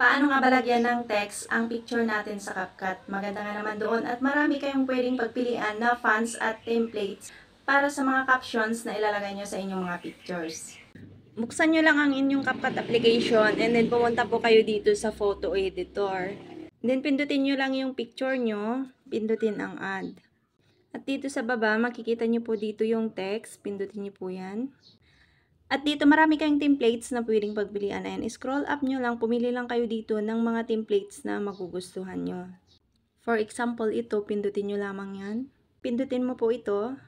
Paano nga ba lagyan ng text ang picture natin sa CapCut? Maganda nga naman doon at marami kayong pwedeng pagpilian na fonts at templates para sa mga captions na ilalagay nyo sa inyong mga pictures. Buksan nyo lang ang inyong CapCut application and then pumunta po kayo dito sa photo editor. Then pindutin nyo lang yung picture nyo, pindutin ang add. At dito sa baba, makikita nyo po dito yung text, pindutin nyo po yan. At dito marami kayong templates na pwedeng pagpilian. Ayan, scroll up nyo lang, pumili lang kayo dito ng mga templates na magugustuhan nyo. For example, ito, pindutin nyo lamang yan. Pindutin mo po ito.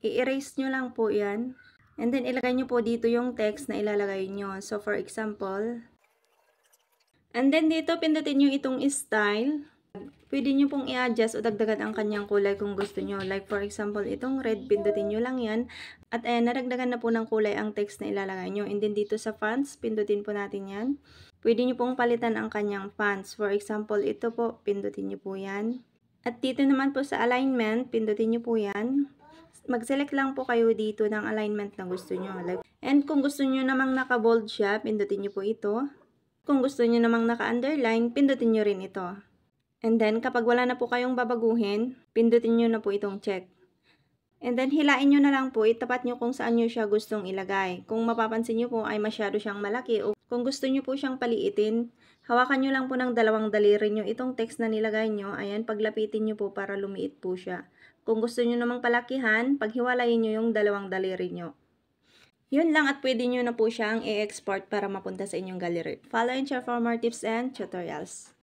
I-erase nyo lang po yan. And then, ilagay nyo po dito yung text na ilalagay nyo. So, for example, and then dito, pindutin nyo itong style. Pwede nyo pong i-adjust o dagdagan ang kanyang kulay kung gusto nyo. Like for example, itong red, pindutin nyo lang yan. At ayan, nadagdagan na po ng kulay ang text na ilalagay nyo. And then dito sa fonts, pindutin po natin yan. Pwede nyo pong palitan ang kanyang fonts. For example, ito po, pindutin nyo po yan. At dito naman po sa alignment, pindutin nyo po yan. Mag-select lang po kayo dito ng alignment na gusto nyo. And kung gusto nyo namang naka-bold siya, pindutin nyo po ito. Kung gusto nyo namang naka-underline, pindutin nyo rin ito. And then, kapag wala na po kayong babaguhin, pindutin nyo na po itong check. And then, hilain nyo na lang po, itapat nyo kung saan nyo siya gustong ilagay. Kung mapapansin nyo po ay masyado siyang malaki o kung gusto nyo po siyang paliitin, hawakan nyo lang po ng dalawang daliri nyo itong text na nilagay nyo. Ayan, paglapitin nyo po para lumiit po siya. Kung gusto nyo namang palakihan, paghiwalayin nyo yung dalawang daliri nyo. Yun lang at pwede nyo na po siyang i-export para mapunta sa inyong gallery. Follow and share for more tips and tutorials.